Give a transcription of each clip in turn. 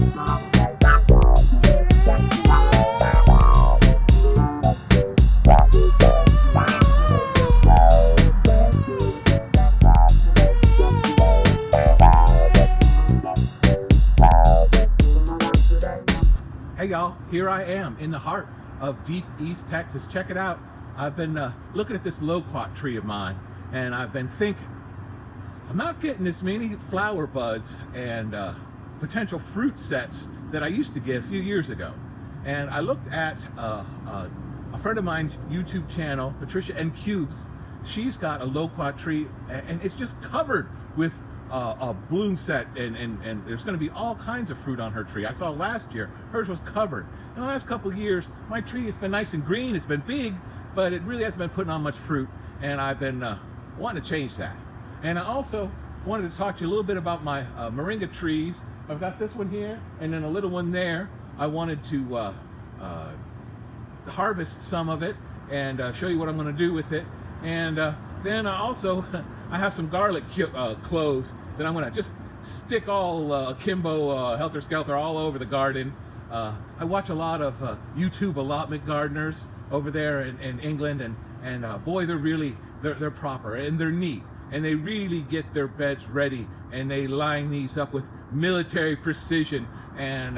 Hey y'all, here I am in the heart of deep East Texas. Check it out. I've been looking at this loquat tree of mine, and I've been thinking, I'm not getting as many flower buds and potential fruit sets that I used to get a few years ago. And I looked at a friend of mine's YouTube channel, Patricia N. Cubes. She's got a loquat tree, and it's just covered with a bloom set, and there's going to be all kinds of fruit on her tree. I saw last year hers was covered. In the last couple of years, my tree, it's been nice and green, it's been big, but it really hasn't been putting on much fruit, and I've been wanting to change that. And I also wanted to talk to you a little bit about my moringa trees. I've got this one here and then a little one there. I wanted to harvest some of it and show you what I'm going to do with it. And then I have some garlic cloves that I'm going to just stick all akimbo, helter-skelter all over the garden. I watch a lot of YouTube allotment gardeners over there in England, and boy, they're proper and they're neat, and they really get their beds ready, and they line these up with military precision, and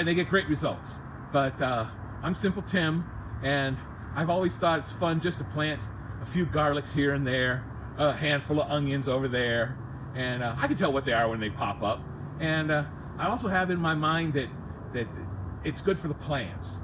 they get great results. But I'm Simple Tim, and I've always thought it's fun just to plant a few garlics here and there, a handful of onions over there, and I can tell what they are when they pop up. And I also have in my mind that it's good for the plants.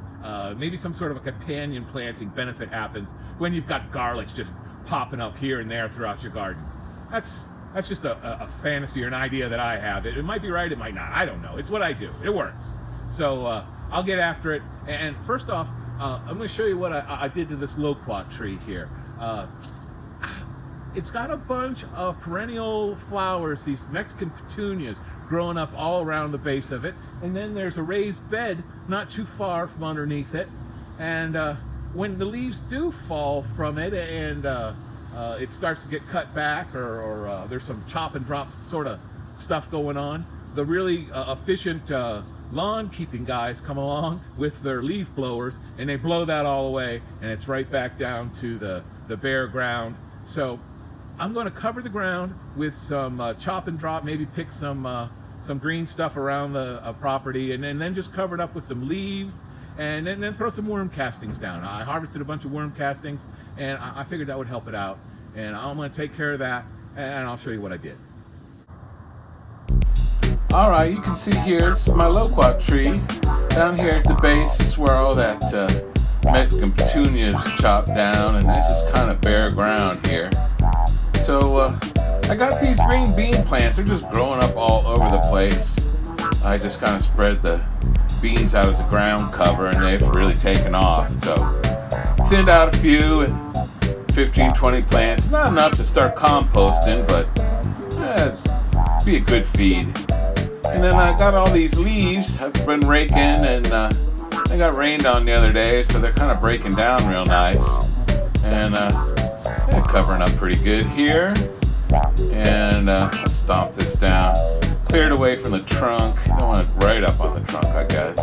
Maybe some sort of a companion planting benefit happens when you've got garlics just popping up here and there throughout your garden. That's just a fantasy or an idea that I have. It might be right, it might not. I don't know. It's what I do. It works. So I'll get after it. And first off, I'm going to show you what I did to this loquat tree here. It's got a bunch of perennial flowers, these Mexican petunias, growing up all around the base of it. And then there's a raised bed not too far from underneath it. And when the leaves do fall from it and it starts to get cut back, or there's some chop and drop sort of stuff going on, the really efficient lawn keeping guys come along with their leaf blowers, and they blow that all away, and it's right back down to the bare ground. So I'm going to cover the ground with some chop and drop, maybe pick some green stuff around the property, and then just cover it up with some leaves, and then throw some worm castings down. I harvested a bunch of worm castings, and I figured that would help it out, and I'm going to take care of that, and I'll show you what I did. Alright, you can see here, this is my loquat tree. Down here at the base is where all that Mexican petunia is chopped down, and this is kind of bare ground here. So I got these green bean plants. They're just growing up all over the place. I just kind of spread the beans out as a ground cover, and they've really taken off. So thinned out a few, and 15, 20 plants. Not enough to start composting, but be a good feed. And then I got all these leaves I've been raking, and they got rained on the other day, so they're kind of breaking down real nice. And they're covering up pretty good here. And I'll stomp this down. Clear it away from the trunk. Don't want it right up on the trunk, I guess.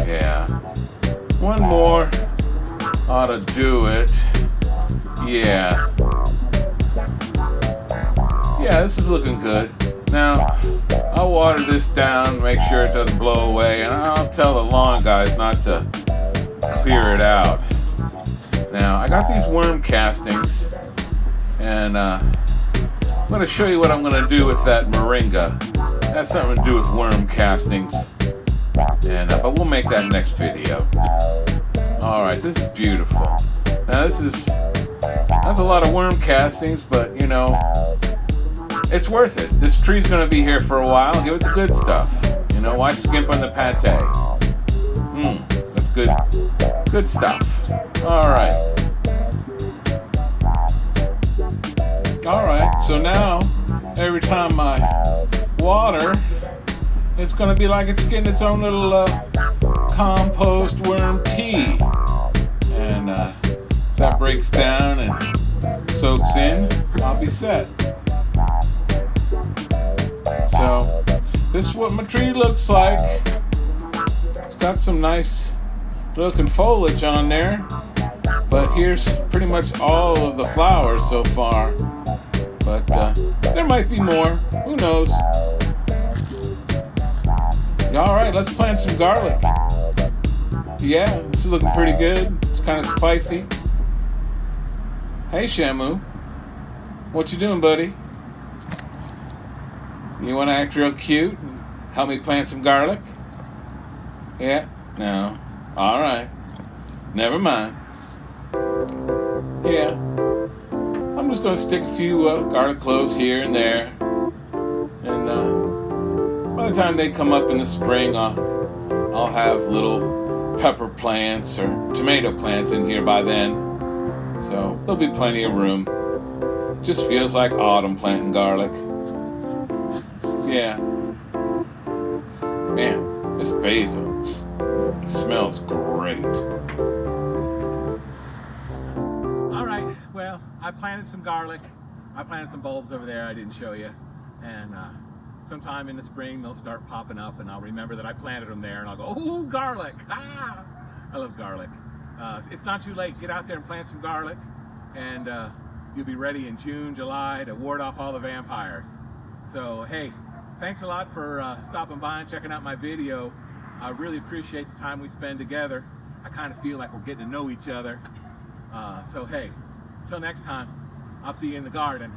Yeah. One more ought to do it. Yeah. Yeah, this is looking good. Now, I'll water this down, make sure it doesn't blow away, and I'll tell the lawn guys not to clear it out. Now, I got these worm castings, and I'm going to show you what I'm going to do with that moringa. It has something to do with worm castings, and but we'll make that next video. Alright, this is beautiful. Now, that's a lot of worm castings, but, you know, it's worth it. This tree's going to be here for a while. Give it the good stuff. You know, why skimp on the pate? That's good. Good stuff. Alright. Alright, so now, every time I water, it's going to be like it's getting its own little compost worm tea. And as that breaks down and soaks in, I'll be set. So this is what my tree looks like. It's got some nice looking foliage on there, but here's pretty much all of the flowers so far. But there might be more. Who knows? All right, let's plant some garlic. Yeah, this is looking pretty good. It's kind of spicy. Hey, Shamu. What you doing, buddy? You want to act real cute and help me plant some garlic? Yeah? No. All right. Never mind. Yeah. I'm just going to stick a few garlic cloves here and there. And by the time they come up in the spring, I'll have little pepper plants or tomato plants in here by then. So there'll be plenty of room. Just feels like autumn planting garlic. Yeah. Man, this basil, it smells great. All right, well, I planted some garlic. I planted some bulbs over there I didn't show you. And sometime in the spring they'll start popping up and I'll remember that I planted them there and I'll go, oh, garlic. Ah! I love garlic. It's not too late. Get out there and plant some garlic and you'll be ready in June, July to ward off all the vampires. So, hey, thanks a lot for stopping by and checking out my video. I really appreciate the time we spend together. I kind of feel like we're getting to know each other. So, hey, until next time, I'll see you in the garden.